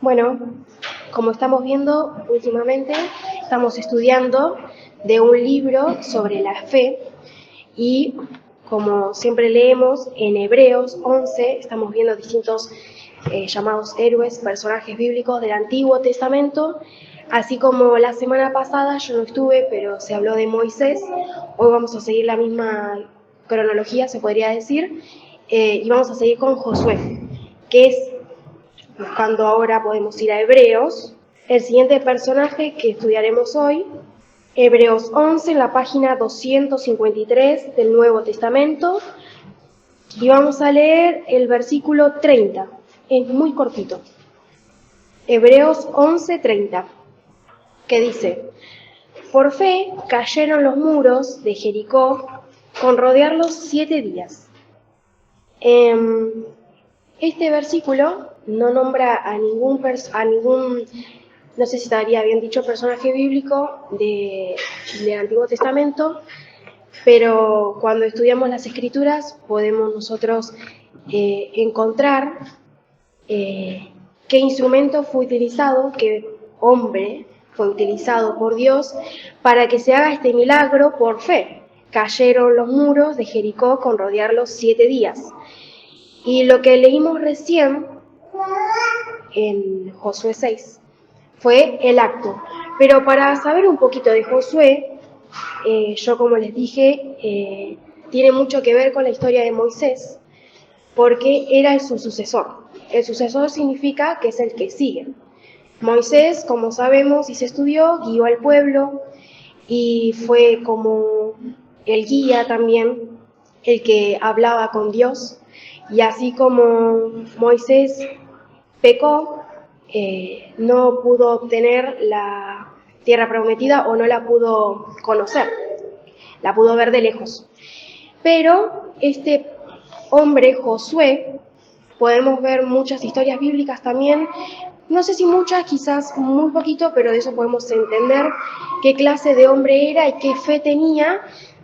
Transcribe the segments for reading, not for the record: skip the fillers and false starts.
Bueno, como estamos viendo últimamente, estamos estudiando de un libro sobre la fe y como siempre leemos en Hebreos 11, estamos viendo distintos llamados héroes, personajes bíblicos del Antiguo Testamento, así como la semana pasada yo no estuve, pero se habló de Moisés. Hoy vamos a seguir la misma cronología, se podría decir, y vamos a seguir con Josué, que es, buscando ahora podemos ir a Hebreos, el siguiente personaje que estudiaremos hoy, Hebreos 11, en la página 253 del Nuevo Testamento, y vamos a leer el versículo 30, es muy cortito. Hebreos 11:30, que dice: por fe cayeron los muros de Jericó con rodearlos 7 días. Este versículo no nombra a ningún, no sé si estaría bien dicho, personaje bíblico del Antiguo Testamento, pero cuando estudiamos las Escrituras podemos nosotros encontrar qué instrumento fue utilizado, qué hombre fue utilizado por Dios para que se haga este milagro por fe. Cayeron los muros de Jericó con rodearlos 7 días. Y lo que leímos recién en Josué 6 fue el acto. Pero para saber un poquito de Josué, yo como les dije, tiene mucho que ver con la historia de Moisés, porque era su sucesor. El sucesor significa que es el que sigue. Moisés, como sabemos y se estudió, guió al pueblo y fue como el guía también, el que hablaba con Dios. Y así como Moisés pecó, no pudo obtener la tierra prometida o no la pudo conocer, la pudo ver de lejos. Pero este hombre, Josué, podemos ver muchas historias bíblicas también, no sé si muchas, quizás muy poquito, pero de eso podemos entender qué clase de hombre era y qué fe tenía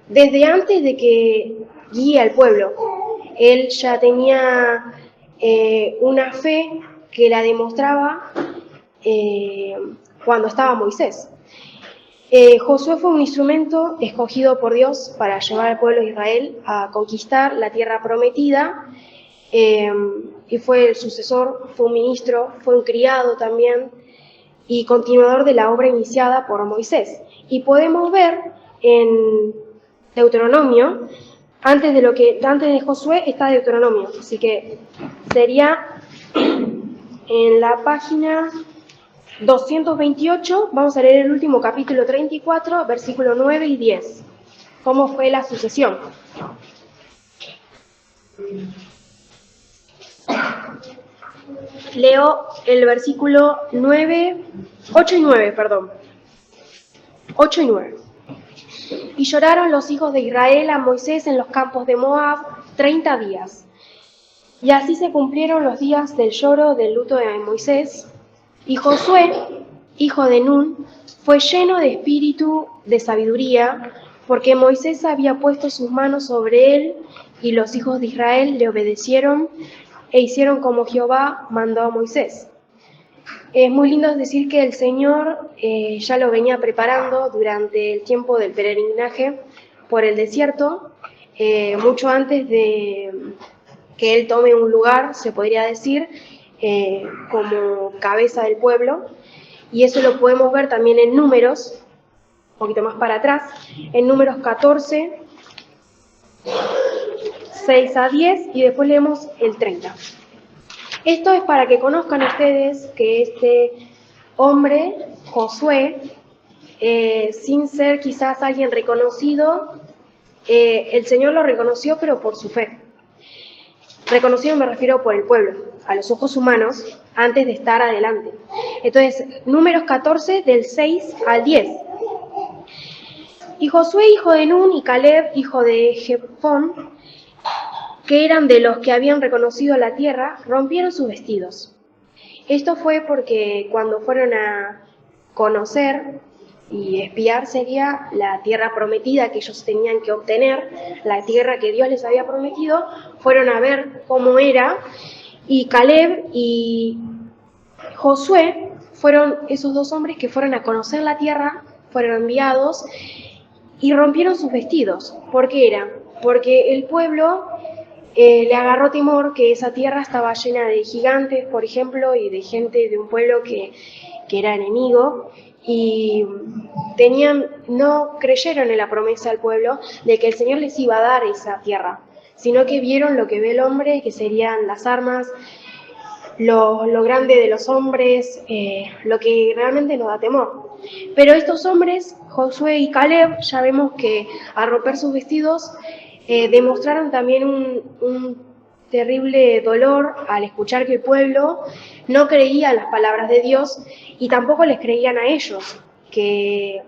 desde antes de que guíe al pueblo. Él ya tenía una fe que la demostraba cuando estaba Moisés. Josué fue un instrumento escogido por Dios para llevar al pueblo de Israel a conquistar la tierra prometida, y fue el sucesor, fue un ministro, fue un criado también y continuador de la obra iniciada por Moisés. Y podemos ver en Deuteronomio, antes de Josué está Deuteronomio, así que sería en la página 228, vamos a leer el último capítulo 34, versículo 9 y 10. ¿Cómo fue la sucesión? Leo el versículo 8 y 9. 8 y 9. Y lloraron los hijos de Israel a Moisés en los campos de Moab 30 días. Y así se cumplieron los días del lloro del luto de Moisés. Y Josué, hijo de Nun, fue lleno de espíritu de sabiduría, porque Moisés había puesto sus manos sobre él, y los hijos de Israel le obedecieron e hicieron como Jehová mandó a Moisés. Es muy lindo decir que el Señor ya lo venía preparando durante el tiempo del peregrinaje por el desierto, mucho antes de que él tome un lugar, se podría decir, como cabeza del pueblo. Y eso lo podemos ver también en Números, un poquito más para atrás, en Números 14, 6 a 10, y después leemos el 30. Esto es para que conozcan ustedes que este hombre, Josué, sin ser quizás alguien reconocido, el Señor lo reconoció, pero por su fe. Reconocido me refiero por el pueblo, a los ojos humanos, antes de estar adelante. Entonces, Números 14, del 6 al 10. Y Josué, hijo de Nun, y Caleb, hijo de Jefón, que eran de los que habían reconocido la tierra, rompieron sus vestidos. Esto fue porque cuando fueron a conocer y espiar sería la tierra prometida que ellos tenían que obtener, la tierra que Dios les había prometido, fueron a ver cómo era, y Caleb y Josué fueron esos dos hombres que fueron a conocer la tierra, fueron enviados y rompieron sus vestidos. ¿Por qué era? Porque el pueblo le agarró temor que esa tierra estaba llena de gigantes, por ejemplo, y de gente de un pueblo que era enemigo, y no creyeron en la promesa del pueblo de que el Señor les iba a dar esa tierra, sino que vieron lo que ve el hombre, que serían las armas, lo grande de los hombres, lo que realmente nos da temor. Pero estos hombres, Josué y Caleb, ya vemos que al romper sus vestidos demostraron también un terrible dolor al escuchar que el pueblo no creía las palabras de Dios y tampoco les creían a ellos, que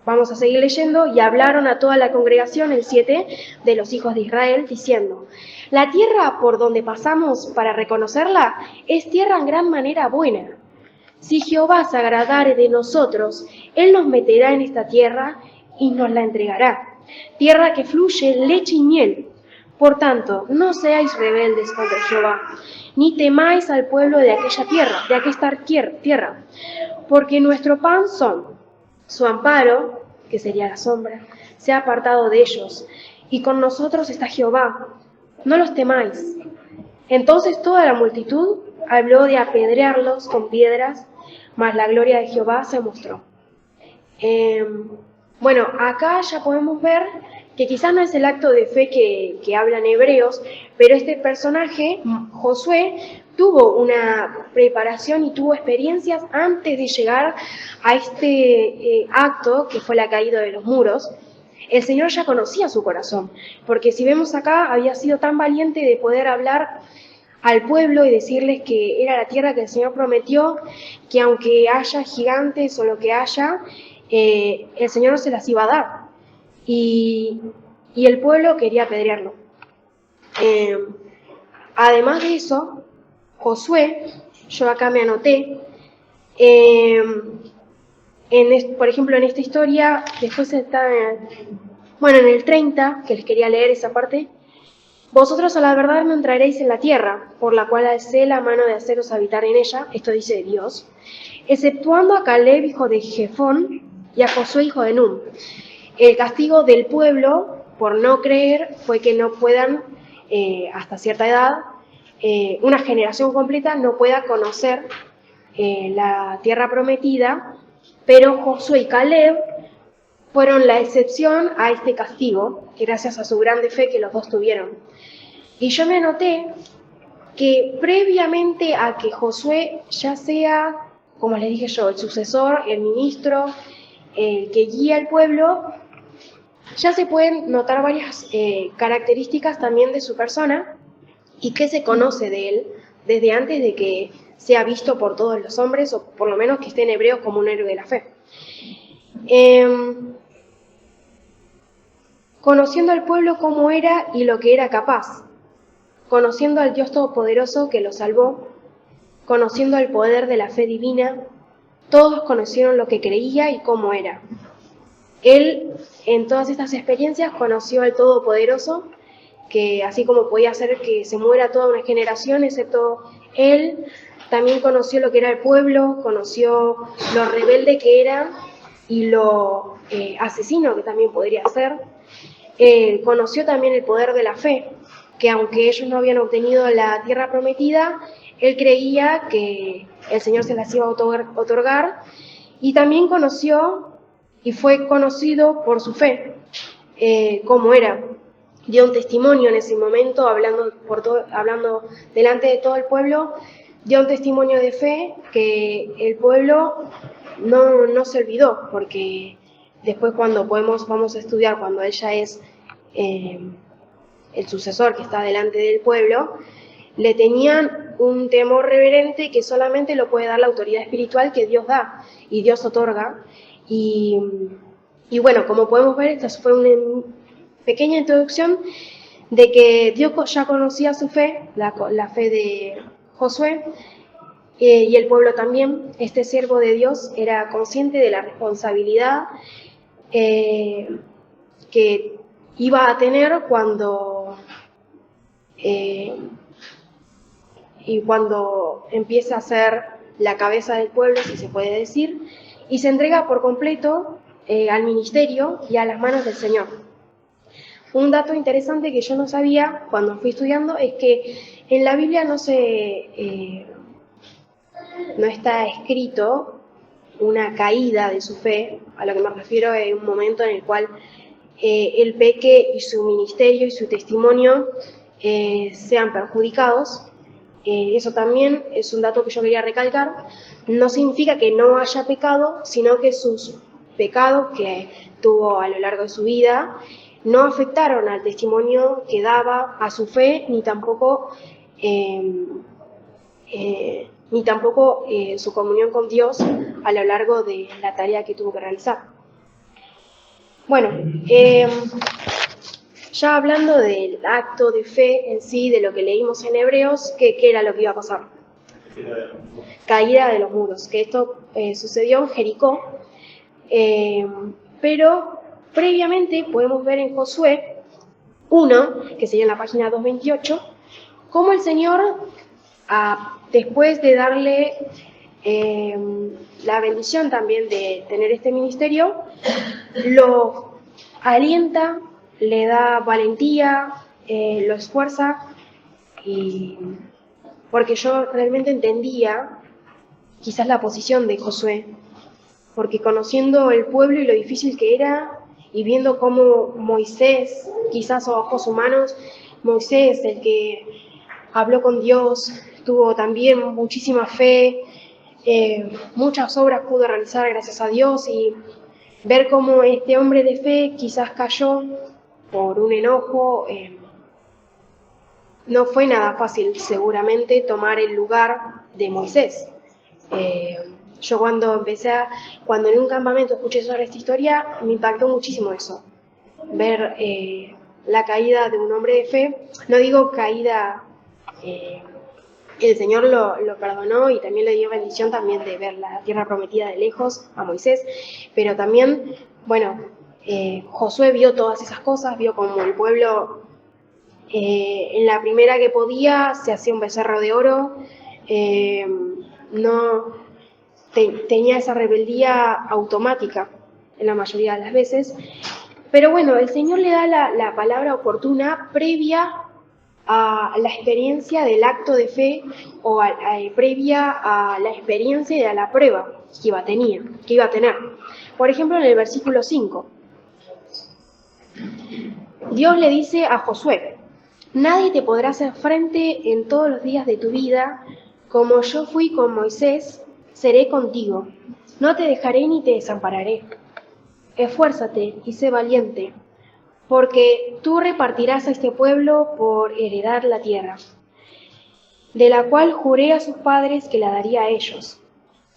vamos a seguir leyendo, y hablaron a toda la congregación, el 7, de los hijos de Israel, diciendo: la tierra por donde pasamos para reconocerla es tierra en gran manera buena. Si Jehová se agradare de nosotros, Él nos meterá en esta tierra y nos la entregará, tierra que fluye leche y miel. Por tanto, no seáis rebeldes contra Jehová, ni temáis al pueblo de aquella tierra, porque nuestro pan son su amparo, que sería la sombra, se ha apartado de ellos, y con nosotros está Jehová. No los temáis. Entonces toda la multitud habló de apedrearlos con piedras, mas la gloria de Jehová se mostró. Bueno, acá ya podemos ver que quizás no es el acto de fe que hablan hebreos, pero este personaje, Josué, tuvo una preparación y tuvo experiencias antes de llegar a este acto que fue la caída de los muros. El Señor ya conocía su corazón, porque si vemos acá, había sido tan valiente de poder hablar al pueblo y decirles que era la tierra que el Señor prometió, que aunque haya gigantes o lo que haya, el Señor no se las iba a dar. Y el pueblo quería apedrearlo. Además de eso, Josué, yo acá me anoté, por ejemplo, en esta historia, después está en el 30, que les quería leer esa parte: vosotros a la verdad no entraréis en la tierra, por la cual alcé la mano de haceros habitar en ella, esto dice Dios, exceptuando a Caleb, hijo de Jefón, y a Josué, hijo de Nun. El castigo del pueblo por no creer fue que no puedan, hasta cierta edad, una generación completa no pueda conocer la tierra prometida, pero Josué y Caleb fueron la excepción a este castigo, gracias a su grande fe que los dos tuvieron. Y yo me anoté que previamente a que Josué ya sea, como les dije yo, el sucesor, el ministro, el que guía al pueblo, ya se pueden notar varias características también de su persona y que se conoce de él desde antes de que sea visto por todos los hombres, o por lo menos que esté en hebreo como un héroe de la fe. Conociendo al pueblo cómo era y lo que era capaz, conociendo al Dios Todopoderoso que lo salvó, conociendo el poder de la fe divina, todos conocieron lo que creía y cómo era. Él, en todas estas experiencias, conoció al Todopoderoso, que así como podía hacer que se muera toda una generación, excepto él, también conoció lo que era el pueblo, conoció lo rebelde que era y lo asesino que también podría ser. Conoció también el poder de la fe, que aunque ellos no habían obtenido la tierra prometida, él creía que el Señor se las iba a otorgar, y también conoció y fue conocido por su fe, cómo era. Dio un testimonio en ese momento, hablando delante de todo el pueblo, dio un testimonio de fe que el pueblo no se olvidó, porque después cuando vamos a estudiar, cuando ella es el sucesor que está delante del pueblo, le tenían un temor reverente que solamente lo puede dar la autoridad espiritual que Dios da y Dios otorga. Y bueno, como podemos ver, esta fue una pequeña introducción de que Dios ya conocía su fe, la fe de Josué, y el pueblo también. Este siervo de Dios era consciente de la responsabilidad que iba a tener cuando empieza a ser la cabeza del pueblo, si se puede decir, y se entrega por completo al ministerio y a las manos del Señor. Un dato interesante que yo no sabía cuando fui estudiando es que en la Biblia no está escrito una caída de su fe. A lo que me refiero es un momento en el cual él peque y su ministerio y su testimonio sean perjudicados. Eso también es un dato que yo quería recalcar. No significa que no haya pecado, sino que sus pecados que tuvo a lo largo de su vida no afectaron al testimonio que daba, a su fe, ni tampoco su comunión con Dios a lo largo de la tarea que tuvo que realizar. Bueno, ya hablando del acto de fe en sí, de lo que leímos en Hebreos, ¿qué era lo que iba a pasar? Caída de los muros, que esto sucedió en Jericó, pero previamente podemos ver en Josué 1, que sería en la página 228, cómo el Señor, después de darle la bendición también de tener este ministerio, lo alienta, le da valentía, lo esfuerza, porque yo realmente entendía quizás la posición de Josué, porque conociendo el pueblo y lo difícil que era, y viendo cómo Moisés, quizás a ojos humanos, Moisés, el que habló con Dios, tuvo también muchísima fe, muchas obras pudo realizar gracias a Dios, y ver cómo este hombre de fe quizás cayó por un enojo, no fue nada fácil seguramente tomar el lugar de Moisés. Yo cuando en un campamento escuché sobre esta historia, me impactó muchísimo eso, ver la caída de un hombre de fe. No digo caída, el Señor lo perdonó y también le dio bendición también de ver la tierra prometida de lejos a Moisés, pero también, bueno, Josué vio todas esas cosas, vio como el pueblo en la primera que podía se hacía un becerro de oro, tenía esa rebeldía automática en la mayoría de las veces, pero bueno, el Señor le da la palabra oportuna previa a la experiencia del acto de fe o previa a la experiencia y a la prueba que iba a tener. Por ejemplo, en el versículo 5, Dios le dice a Josué: nadie te podrá hacer frente en todos los días de tu vida, como yo fui con Moisés, seré contigo. No te dejaré ni te desampararé. Esfuérzate y sé valiente, porque tú repartirás a este pueblo por heredar la tierra, de la cual juré a sus padres que la daría a ellos.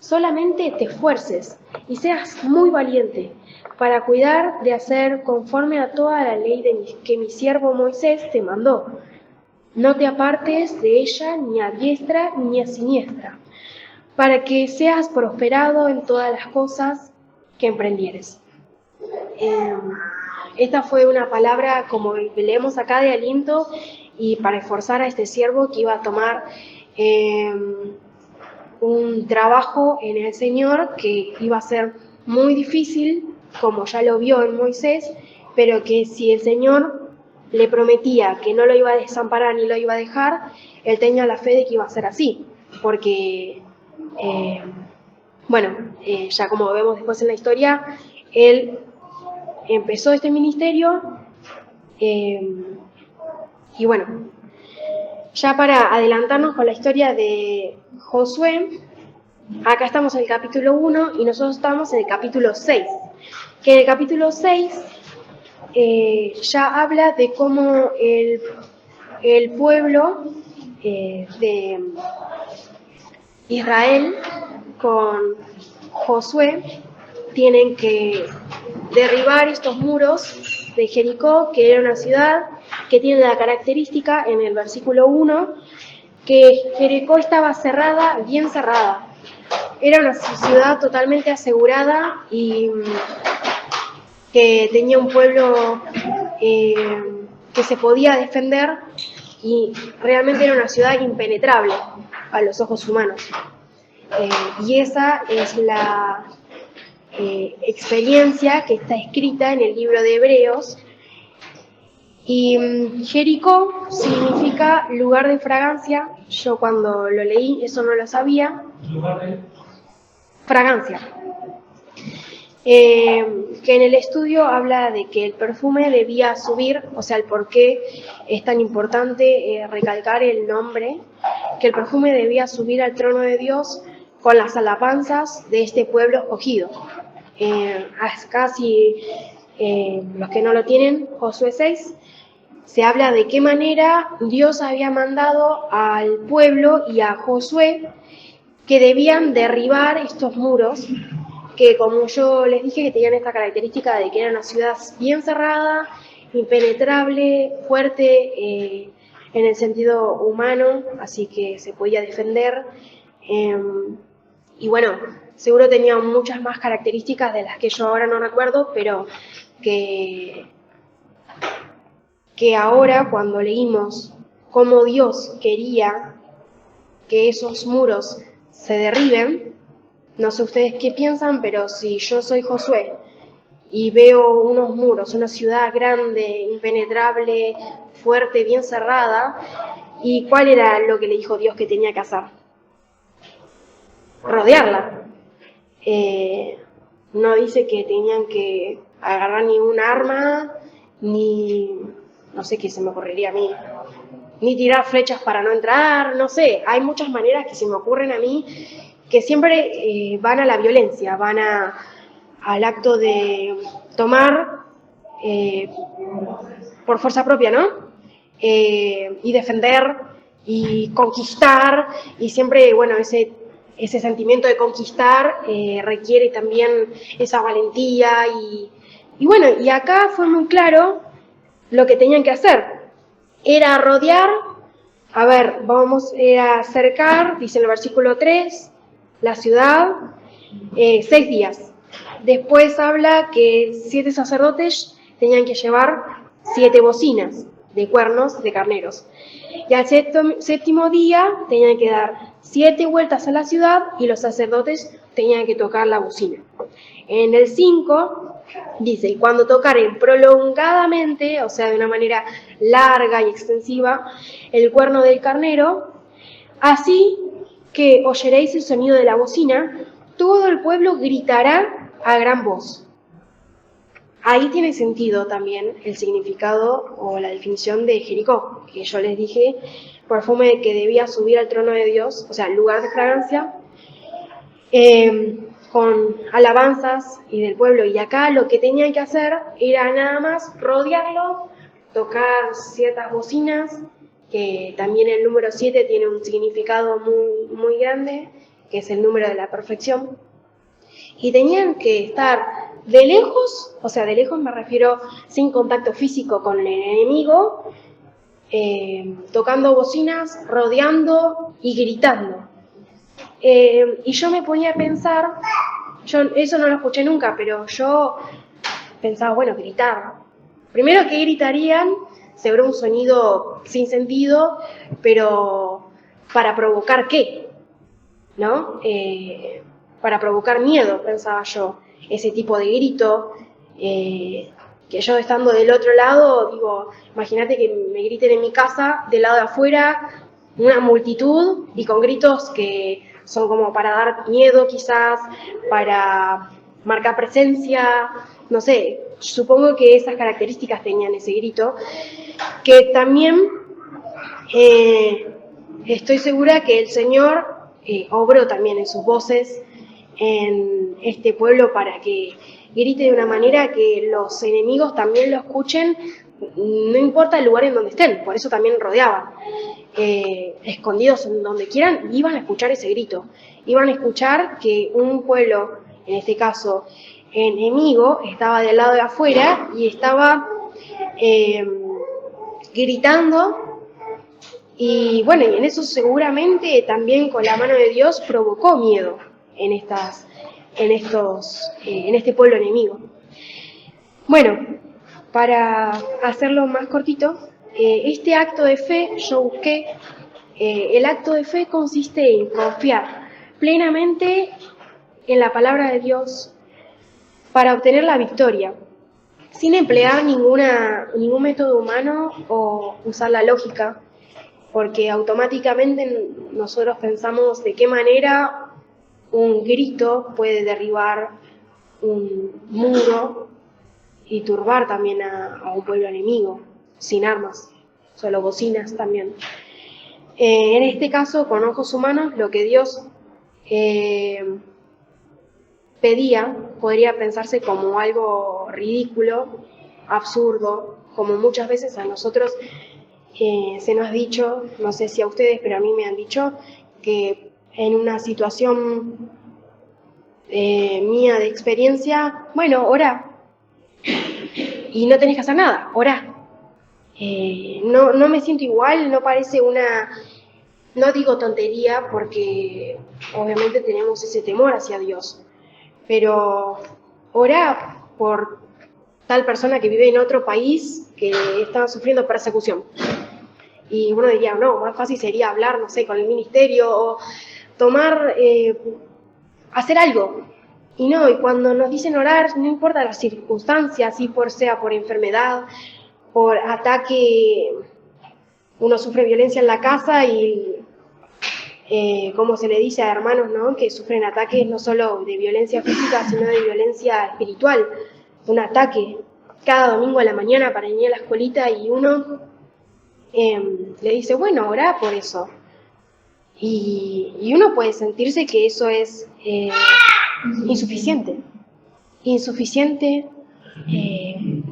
Solamente te esfuerces y seas muy valiente para cuidar de hacer conforme a toda la ley que mi siervo Moisés te mandó. No te apartes de ella ni a diestra ni a siniestra, para que seas prosperado en todas las cosas que emprendieres. Esta fue una palabra, como leemos acá, de aliento y para esforzar a este siervo que iba a tomar un trabajo en el Señor que iba a ser muy difícil, como ya lo vio en Moisés, pero que si el Señor le prometía que no lo iba a desamparar ni lo iba a dejar, él tenía la fe de que iba a ser así, porque, ya como vemos después en la historia, él empezó este ministerio y bueno, ya para adelantarnos con la historia de Josué, acá estamos en el capítulo 1 y nosotros estamos en el capítulo 6, que en el capítulo 6 ya habla de cómo el pueblo de Israel con Josué tienen que derribar estos muros de Jericó, que era una ciudad que tiene la característica en el versículo 1 que Jericó estaba cerrada, bien cerrada. Era una ciudad totalmente asegurada y que tenía un pueblo que se podía defender y realmente era una ciudad impenetrable a los ojos humanos. Y esa es la experiencia que está escrita en el libro de Hebreos. Y Jericó significa lugar de fragancia. Yo cuando lo leí eso no lo sabía. ¿Lugar de fragancia? Que en el estudio habla de que el perfume debía subir, o sea, el por qué es tan importante recalcar el nombre, que el perfume debía subir al trono de Dios con las alabanzas de este pueblo escogido. Acá, si los que no lo tienen, Josué 6, se habla de qué manera Dios había mandado al pueblo y a Josué que debían derribar estos muros, que como yo les dije, que tenían esta característica de que era una ciudad bien cerrada, impenetrable, fuerte en el sentido humano, así que se podía defender. Y bueno, seguro tenía muchas más características de las que yo ahora no recuerdo, pero que ahora cuando leímos cómo Dios quería que esos muros se derriben, no sé ustedes qué piensan, pero si yo soy Josué y veo unos muros, una ciudad grande, impenetrable, fuerte, bien cerrada, ¿y cuál era lo que le dijo Dios que tenía que hacer? Rodearla. No dice que tenían que agarrar ni un arma, ni, no sé qué se me ocurriría a mí, ni tirar flechas para no entrar, no sé, hay muchas maneras que se me ocurren a mí que siempre van a la violencia, van al acto de tomar por fuerza propia, ¿no? Y defender y conquistar, y siempre, bueno, ese sentimiento de conquistar requiere también esa valentía y bueno, y acá fue muy claro lo que tenían que hacer, era rodear, a ver, era acercar, dice en el versículo 3, la ciudad, 6 días. Después habla que 7 sacerdotes tenían que llevar 7 bocinas de cuernos de carneros. Y al séptimo día tenían que dar 7 vueltas a la ciudad y los sacerdotes tenían que tocar la bocina. En el 5 dice, y cuando tocaren prolongadamente, o sea, de una manera larga y extensiva, el cuerno del carnero, así que oyeréis el sonido de la bocina, todo el pueblo gritará a gran voz. Ahí tiene sentido también el significado o la definición de Jericó, que yo les dije, perfume que debía subir al trono de Dios, o sea, lugar de fragancia, con alabanzas y del pueblo. Y acá lo que tenían que hacer era nada más rodearlo, tocar ciertas bocinas, que también el número 7 tiene un significado muy, muy grande, que es el número de la perfección. Y tenían que estar de lejos, o sea, de lejos me refiero sin contacto físico con el enemigo, tocando bocinas, rodeando y gritando. Y yo me ponía a pensar, yo eso no lo escuché nunca, pero yo pensaba, bueno, gritar. Primero, ¿qué gritarían? Seguro un sonido sin sentido, pero ¿para provocar qué? ¿No? Para provocar miedo, pensaba yo, ese tipo de grito, que yo estando del otro lado, digo, imagínate que me griten en mi casa, del lado de afuera, una multitud y con gritos que son como para dar miedo quizás, para marcar presencia, no sé, supongo que esas características tenían ese grito, que también estoy segura que el Señor obró también en sus voces en este pueblo para que grite de una manera que los enemigos también lo escuchen, no importa el lugar en donde estén, por eso también rodeaban. Escondidos en donde quieran, iban a escuchar ese grito, iban a escuchar que un pueblo, en este caso enemigo, estaba del lado de afuera y estaba gritando, y bueno, y en eso seguramente también con la mano de Dios provocó miedo en este pueblo enemigo. Bueno, para hacerlo más cortito, este acto de fe, yo busqué, el acto de fe consiste en confiar plenamente en la palabra de Dios para obtener la victoria, sin emplear ningún método humano o usar la lógica, porque automáticamente nosotros pensamos de qué manera un grito puede derribar un muro y turbar también a un pueblo enemigo, sin armas, solo bocinas también. En este caso, con ojos humanos, lo que Dios pedía podría pensarse como algo ridículo, absurdo, como muchas veces a nosotros se nos ha dicho, no sé si a ustedes, pero a mí me han dicho, que en una situación mía de experiencia, bueno, orá, y no tenés que hacer nada, orá. No me siento igual, no parece no digo tontería porque obviamente tenemos ese temor hacia Dios, pero orá por tal persona que vive en otro país que está sufriendo persecución. Y uno diría, no, más fácil sería hablar, no sé, con el ministerio o hacer algo. Y no, y cuando nos dicen orar, no importa las circunstancias, si sea por enfermedad, por ataque, uno sufre violencia en la casa y como se le dice a hermanos, ¿no?, que sufren ataques no solo de violencia física, sino de violencia espiritual. Un ataque cada domingo a la mañana para venir a la escuelita y uno le dice, bueno, orá por eso. Y uno puede sentirse que eso es insuficiente. Insuficiente,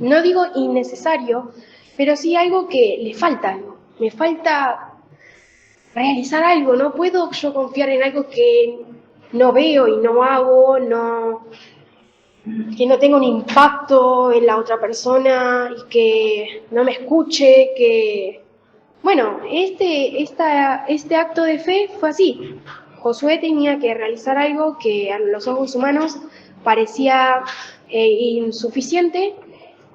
no digo innecesario, pero sí algo que le falta algo. Me falta realizar algo, no puedo yo confiar en algo que no veo y no hago, que no tenga un impacto en la otra persona y que no me escuche, que... Bueno, este acto de fe fue así. Josué tenía que realizar algo que a los ojos humanos parecía insuficiente,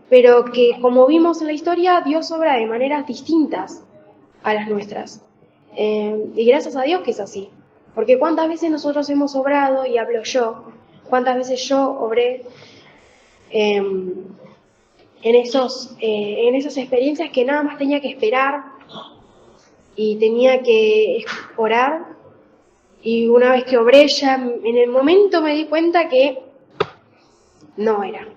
pero que, como vimos en la historia, Dios obra de maneras distintas a las nuestras. Y gracias a Dios que es así. Porque cuántas veces nosotros hemos obrado, y hablo yo, cuántas veces yo obré en esas experiencias que nada más tenía que esperar y tenía que orar, y una vez que obré ya en el momento me di cuenta que no era.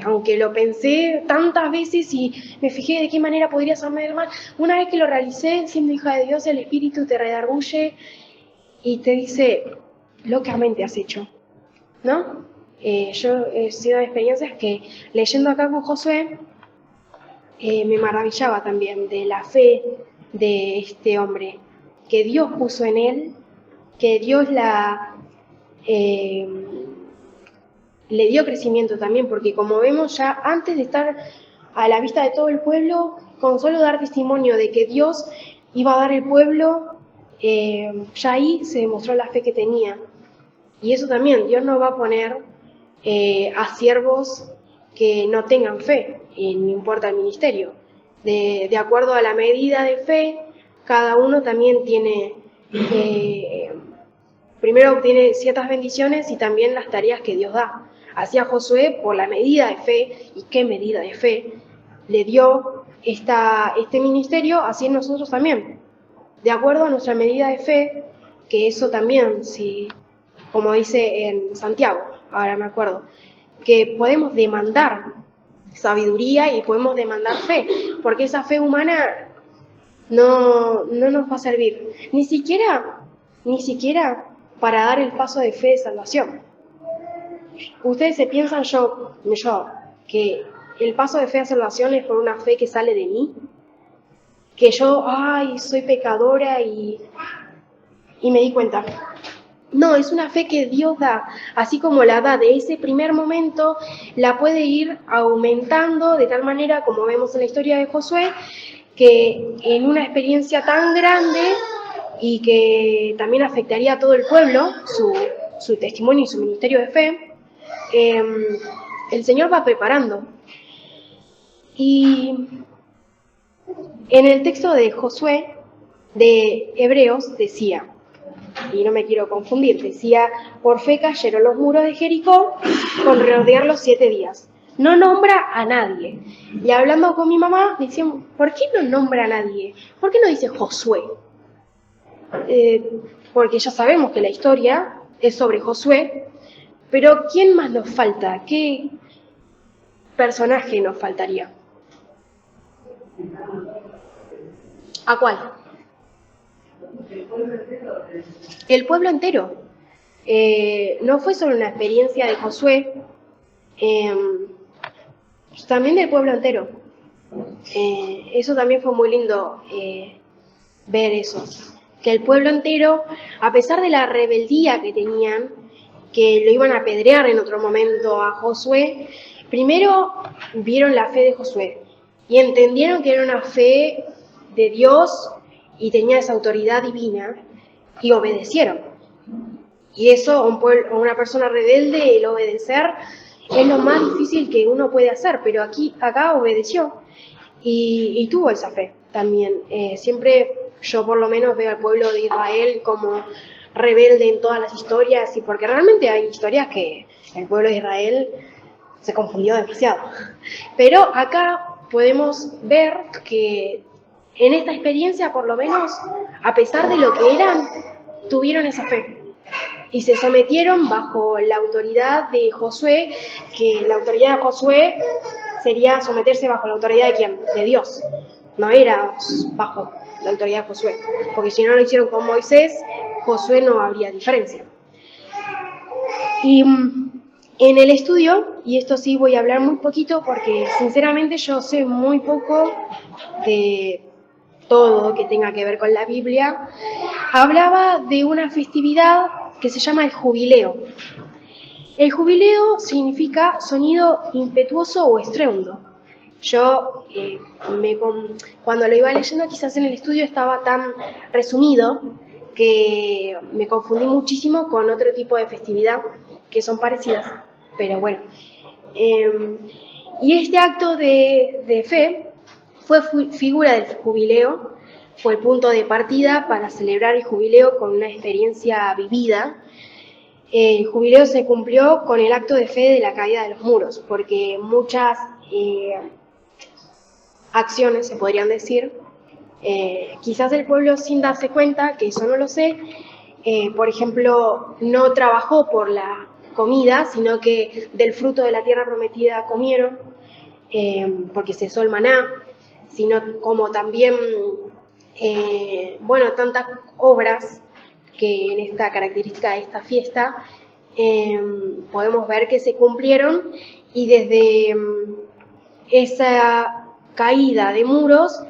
Aunque lo pensé tantas veces y me fijé de qué manera podría hacerme mal, una vez que lo realicé, siendo hija de Dios, el Espíritu te redarguye y te dice, locamente has hecho, ¿no? Yo he sido de experiencias que, leyendo acá con Josué, me maravillaba también de la fe de este hombre, que Dios puso en él, que Dios le dio crecimiento también, porque como vemos ya antes de estar a la vista de todo el pueblo, con solo dar testimonio de que Dios iba a dar el pueblo, ya ahí se demostró la fe que tenía. Y eso también, Dios no va a poner a siervos que no tengan fe, no importa el ministerio. De acuerdo a la medida de fe, cada uno también tiene, primero obtiene ciertas bendiciones y también las tareas que Dios da. Así a Josué, por la medida de fe, y qué medida de fe, le dio este ministerio, así nosotros también. De acuerdo a nuestra medida de fe, que eso también, si, como dice en Santiago, ahora me acuerdo, que podemos demandar sabiduría y podemos demandar fe, porque esa fe humana no nos va a servir, ni siquiera para dar el paso de fe de salvación. Ustedes se piensan que el paso de fe a salvación es por una fe que sale de mí, que yo, soy pecadora y me di cuenta. No, es una fe que Dios da, así como la da de ese primer momento, la puede ir aumentando de tal manera, como vemos en la historia de Josué, que en una experiencia tan grande y que también afectaría a todo el pueblo, su testimonio y su ministerio de fe, el Señor va preparando. Y en el texto de Josué, de Hebreos, decía, y no me quiero confundir, decía, por fe cayeron los muros de Jericó con rodearlos 7 días. No nombra a nadie. Y hablando con mi mamá, decíamos, ¿por qué no nombra a nadie? ¿Por qué no dice Josué? Porque ya sabemos que la historia es sobre Josué, pero ¿quién más nos falta? ¿Qué personaje nos faltaría? ¿A cuál? El pueblo entero. No fue solo una experiencia de Josué, también del pueblo entero. Eso también fue muy lindo ver eso. Que el pueblo entero, a pesar de la rebeldía que tenían, que lo iban a apedrear en otro momento a Josué, primero vieron la fe de Josué y entendieron que era una fe de Dios y tenía esa autoridad divina y obedecieron. Y eso a una persona rebelde, el obedecer, es lo más difícil que uno puede hacer, pero acá obedeció y tuvo esa fe también. Siempre yo por lo menos veo al pueblo de Israel como rebelde en todas las historias, y porque realmente hay historias que el pueblo de Israel se confundió demasiado. Pero acá podemos ver que en esta experiencia, por lo menos, a pesar de lo que eran, tuvieron esa fe. Y se sometieron bajo la autoridad de Josué, que la autoridad de Josué sería someterse bajo la autoridad de ¿quién? De Dios. No era bajo la autoridad de Josué, porque si no lo hicieron con Moisés, Josué no habría diferencia. Y en el estudio, y esto sí voy a hablar muy poquito porque sinceramente yo sé muy poco de todo que tenga que ver con la Biblia, hablaba de una festividad que se llama el jubileo. El jubileo significa sonido impetuoso o estruendo. Yo cuando lo iba leyendo, quizás en el estudio estaba tan resumido que me confundí muchísimo con otro tipo de festividad que son parecidas, pero bueno. Y este acto de fe fue figura del jubileo, fue el punto de partida para celebrar el jubileo con una experiencia vivida. El jubileo se cumplió con el acto de fe de la caída de los muros, porque muchas acciones, se podrían decir, quizás el pueblo sin darse cuenta, que eso no lo sé, por ejemplo, no trabajó por la comida, sino que del fruto de la tierra prometida comieron, porque cesó el maná, sino como también, tantas obras que en esta característica de esta fiesta podemos ver que se cumplieron, y desde esa caída de muros,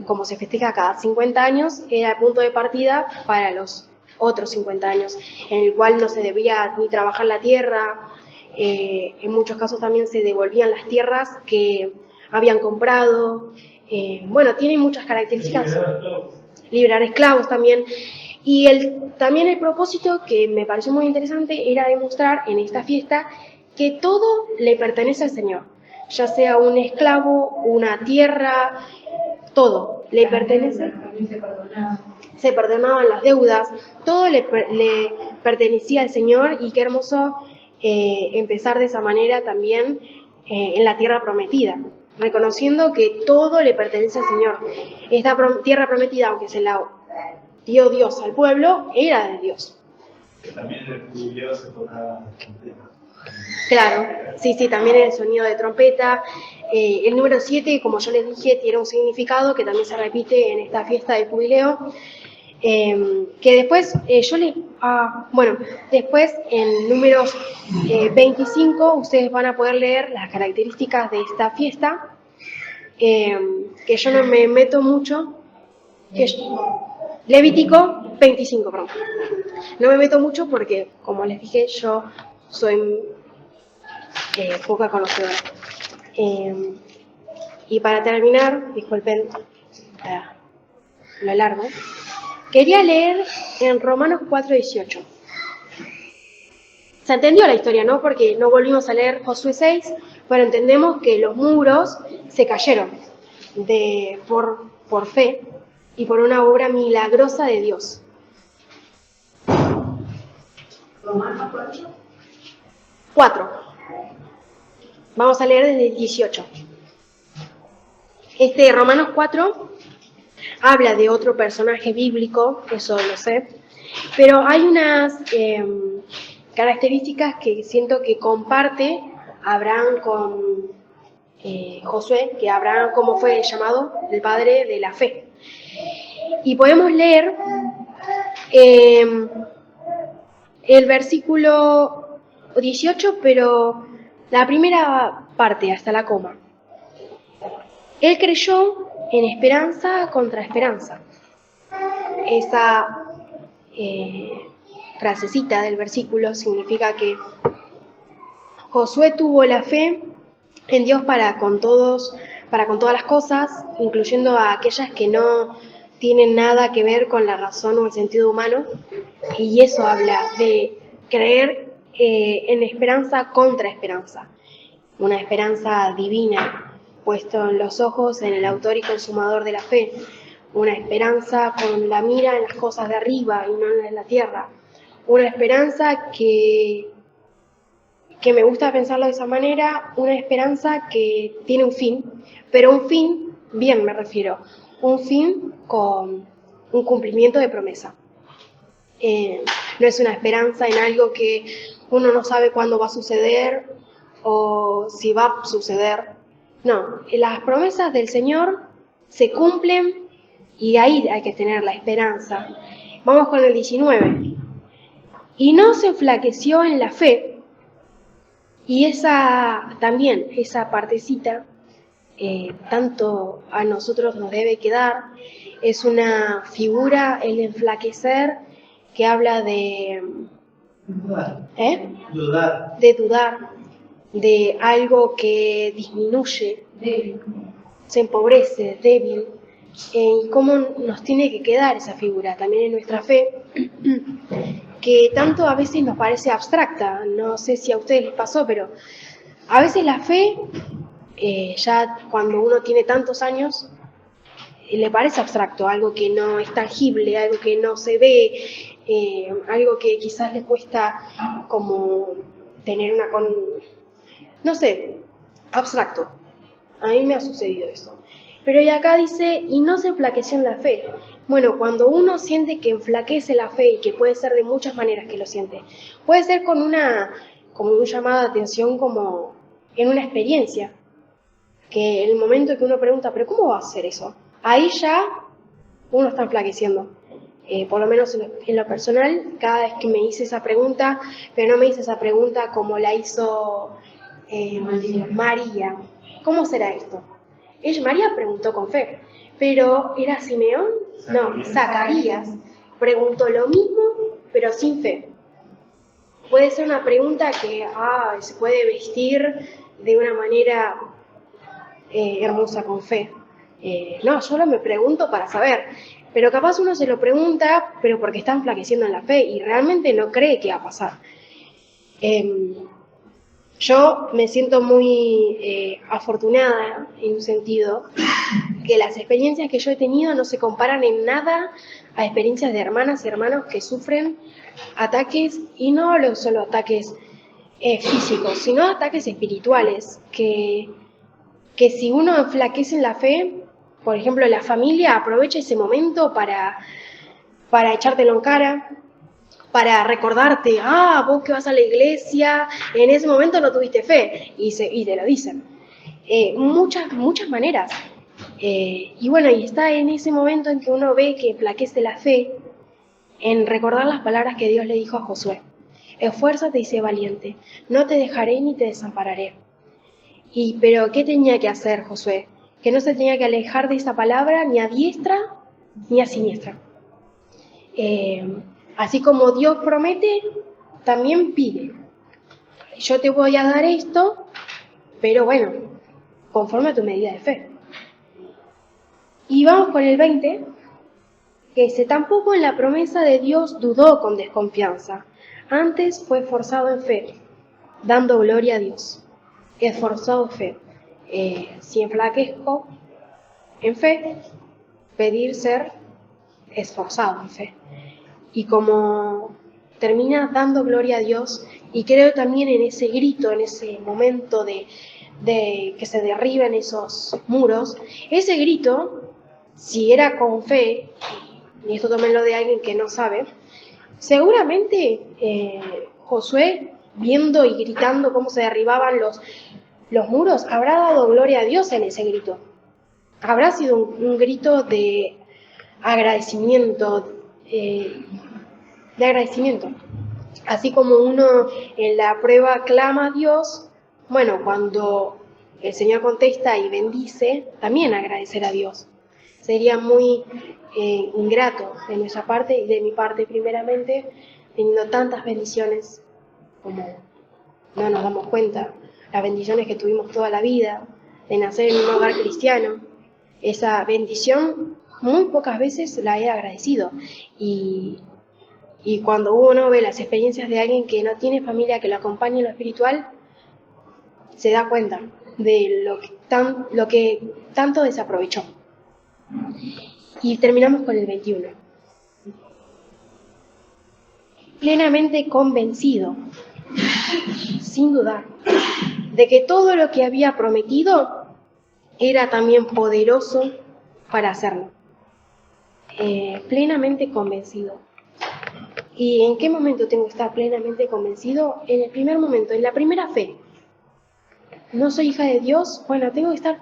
como se festeja cada 50 años, era el punto de partida para los otros 50 años, en el cual no se debía ni trabajar la tierra, en muchos casos también se devolvían las tierras que habían comprado, tiene muchas características, liberar esclavos también, y también el propósito que me pareció muy interesante era demostrar en esta fiesta que todo le pertenece al Señor, ya sea un esclavo, una tierra, todo le pertenece. Se perdonaban las deudas, todo le pertenecía al Señor, y qué hermoso empezar de esa manera también en la tierra prometida, reconociendo que todo le pertenece al Señor. Esta tierra prometida, aunque se la dio Dios al pueblo, era de Dios. También el jubileo se tocaba trompeta. Claro, sí, también el sonido de trompeta. El número 7, como yo les dije, tiene un significado que también se repite en esta fiesta del jubileo. Que después después en números 25 ustedes van a poder leer las características de esta fiesta, que yo no me meto mucho, Levítico 25, perdón. No me meto mucho porque, como les dije, yo soy poca conocedora. Y para terminar, disculpen lo largo, quería leer en Romanos 4:18. Se entendió la historia, ¿no? Porque no volvimos a leer Josué 6, pero entendemos que los muros se cayeron por fe y por una obra milagrosa de Dios. 4. Vamos a leer desde el 18. Romanos 4 habla de otro personaje bíblico, eso lo sé, pero hay unas características que siento que comparte Abraham con Josué, que Abraham, ¿cómo fue llamado? El padre de la fe. Y podemos leer el versículo 18, pero la primera parte, hasta la coma. Él creyó en esperanza contra esperanza. Esa frasecita del versículo significa que Josué tuvo la fe en Dios para con todas las cosas, incluyendo a aquellas que no tienen nada que ver con la razón o el sentido humano, y eso habla de creer en esperanza contra esperanza, una esperanza divina, puesto en los ojos en el autor y consumador de la fe, una esperanza con la mira en las cosas de arriba y no en la tierra, una esperanza que me gusta pensarlo de esa manera, una esperanza que tiene un fin, pero un fin, bien me refiero, un fin con un cumplimiento de promesa. No es una esperanza en algo que uno no sabe cuándo va a suceder o si va a suceder. No, las promesas del Señor se cumplen y ahí hay que tener la esperanza. Vamos con el 19. Y no se enflaqueció en la fe. Y esa partecita, tanto a nosotros nos debe quedar, es una figura, el enflaquecer, que habla de dudar, de algo que disminuye, se empobrece, débil. Y cómo nos tiene que quedar esa figura también en nuestra fe, que tanto a veces nos parece abstracta. No sé si a ustedes les pasó, pero a veces la fe, ya cuando uno tiene tantos años, le parece abstracto, algo que no es tangible, algo que no se ve, algo que quizás le cuesta como tener no sé, abstracto. A mí me ha sucedido eso. Pero y acá dice, y no se enflaqueció en la fe. Bueno, cuando uno siente que enflaquece la fe, y que puede ser de muchas maneras que lo siente, puede ser como un llamado de atención, como en una experiencia, que en el momento que uno pregunta, ¿pero cómo va a hacer eso? Ahí ya uno está enflaqueciendo. Por lo menos en lo personal, cada vez que me hice esa pregunta, pero no me hice esa pregunta como la hizo María. ¿Cómo será esto? María preguntó con fe, pero ¿era Simeón? No, Zacarías preguntó lo mismo, pero sin fe. Puede ser una pregunta que se puede vestir de una manera hermosa con fe. No, yo me pregunto para saber, pero capaz uno se lo pregunta, pero porque está enflaqueciendo en la fe y realmente no cree que va a pasar. Yo me siento muy afortunada en un sentido, que las experiencias que yo he tenido no se comparan en nada a experiencias de hermanas y hermanos que sufren ataques, y no hablo solo ataques físicos, sino ataques espirituales, que si uno enflaquece en la fe, por ejemplo, la familia aprovecha ese momento para echártelo en cara, para recordarte, vos que vas a la iglesia, en ese momento no tuviste fe, y te lo dicen. Muchas maneras. Y bueno, y está en ese momento en que uno ve que enflaquece la fe, en recordar las palabras que Dios le dijo a Josué. Esfuérzate y sé valiente, no te dejaré ni te desampararé. Pero ¿qué tenía que hacer Josué? Que no se tenía que alejar de esa palabra ni a diestra ni a siniestra. Así como Dios promete, también pide. Yo te voy a dar esto, pero bueno, conforme a tu medida de fe. Y vamos con el 20, que dice, tampoco en la promesa de Dios dudó con desconfianza, antes fue esforzado en fe, dando gloria a Dios. Esforzado en fe. Si enflaquezco en fe, pedir ser esforzado en fe. Y como termina dando gloria a Dios, y creo también en ese grito, en ese momento de que se derriben esos muros. Ese grito, si era con fe, y esto tómenlo de alguien que no sabe, seguramente Josué, viendo y gritando cómo se derribaban los muros, habrá dado gloria a Dios en ese grito. Habrá sido un grito de agradecimiento, Así como uno en la prueba clama a Dios, bueno, cuando el Señor contesta y bendice, también agradecer a Dios. Sería muy ingrato de nuestra parte y de mi parte primeramente, teniendo tantas bendiciones como no nos damos cuenta, las bendiciones que tuvimos toda la vida, de nacer en un hogar cristiano. Esa bendición muy pocas veces la he agradecido, y cuando uno ve las experiencias de alguien que no tiene familia que lo acompañe en lo espiritual, se da cuenta de lo que tanto desaprovechó. Y terminamos con el 21. Plenamente convencido, sin dudar, de que todo lo que había prometido era también poderoso para hacerlo. Plenamente convencido. ¿Y en qué momento tengo que estar plenamente convencido? En el primer momento, en la primera fe. No soy hija de Dios, bueno, tengo que estar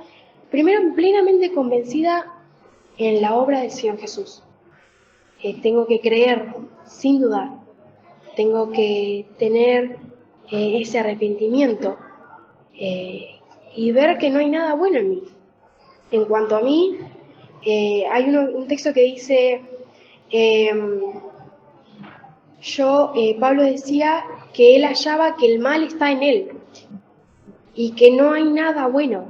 primero plenamente convencida en la obra del Señor Jesús. Tengo que creer sin dudar. Tengo que tener ese arrepentimiento y ver que no hay nada bueno en mí. En cuanto a mí, hay un texto que dice, Pablo decía que él hallaba que el mal está en él y que no hay nada bueno.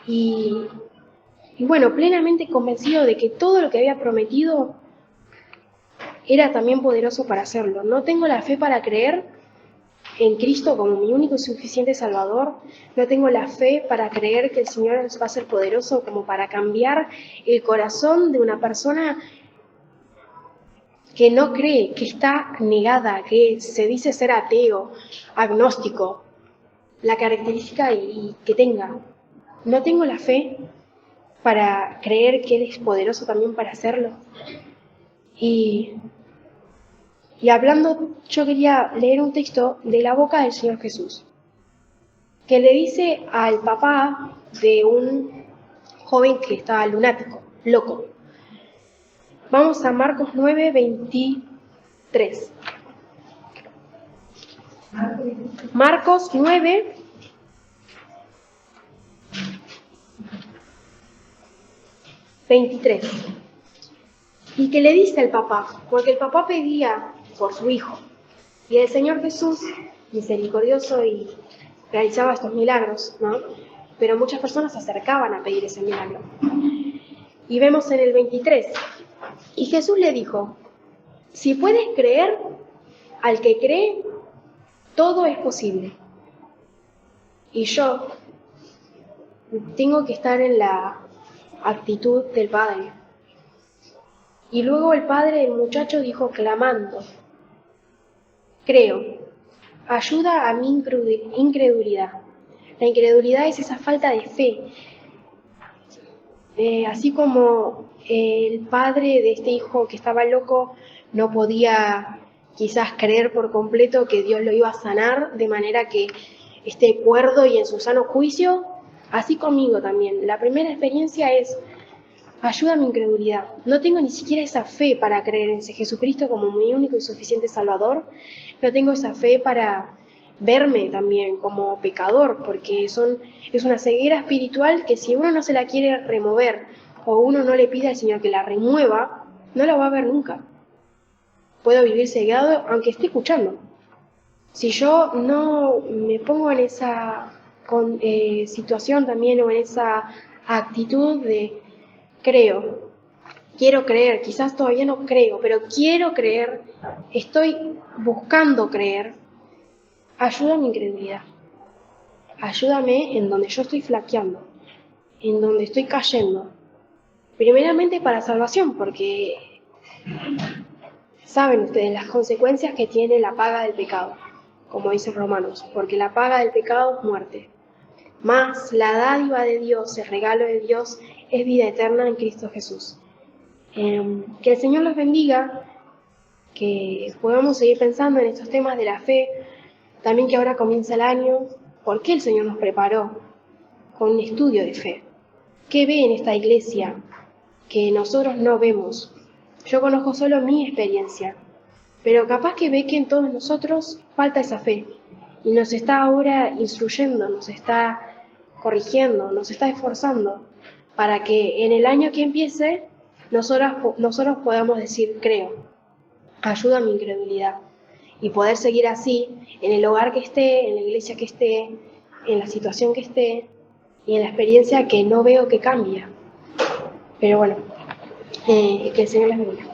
Y bueno, plenamente convencido de que todo lo que había prometido era también poderoso para hacerlo. No tengo la fe para creer en Cristo como mi único y suficiente Salvador. No tengo la fe para creer que el Señor va a ser poderoso como para cambiar el corazón de una persona que no cree, que está negada, que se dice ser ateo, agnóstico, la característica y que tenga. No tengo la fe para creer que Él es poderoso también para hacerlo. Y hablando, yo quería leer un texto de la boca del Señor Jesús, que le dice al papá de un joven que estaba lunático, loco. Vamos a Marcos 9:23. Marcos 9:23. Y que le dice al papá, porque el papá pedía por su hijo, y el Señor Jesús, misericordioso, y realizaba estos milagros, ¿no? Pero muchas personas se acercaban a pedir ese milagro. Y vemos en el 23, y Jesús le dijo, si puedes creer, al que cree, todo es posible. Y yo tengo que estar en la actitud del Padre. Y luego el padre del muchacho dijo clamando, creo, ayuda a mi incredulidad. La incredulidad es esa falta de fe. Así como el padre de este hijo que estaba loco no podía quizás creer por completo que Dios lo iba a sanar de manera que esté cuerdo y en su sano juicio, así conmigo también. La primera experiencia es, ayuda a mi incredulidad. No tengo ni siquiera esa fe para creer en Jesucristo como mi único y suficiente Salvador. No tengo esa fe para verme también como pecador, porque es una ceguera espiritual que si uno no se la quiere remover o uno no le pide al Señor que la remueva, no la va a ver nunca. Puedo vivir cegado aunque esté escuchando. Si yo no me pongo en esa situación también o en esa actitud de creo, quiero creer, quizás todavía no creo, pero quiero creer, estoy buscando creer, ayuda a mi incredulidad. Ayúdame en donde yo estoy flaqueando, en donde estoy cayendo. Primeramente para salvación, porque Saben ustedes las consecuencias que tiene la paga del pecado, como dice Romanos, porque la paga del pecado es muerte. Mas la dádiva de Dios, el regalo de Dios, es vida eterna en Cristo Jesús. Que el Señor los bendiga, que podamos seguir pensando en estos temas de la fe, también que ahora comienza el año, ¿por qué el Señor nos preparó con un estudio de fe? ¿Qué ve en esta iglesia que nosotros no vemos? Yo conozco solo mi experiencia, pero capaz que ve que en todos nosotros falta esa fe y nos está ahora instruyendo, nos está corrigiendo, nos está esforzando para que en el año que empiece nosotros podamos decir creo, ayuda a mi incredulidad y poder seguir así en el hogar que esté, en la iglesia que esté, en la situación que esté y en la experiencia que no veo que cambia. Pero bueno, que el Señor les bendiga.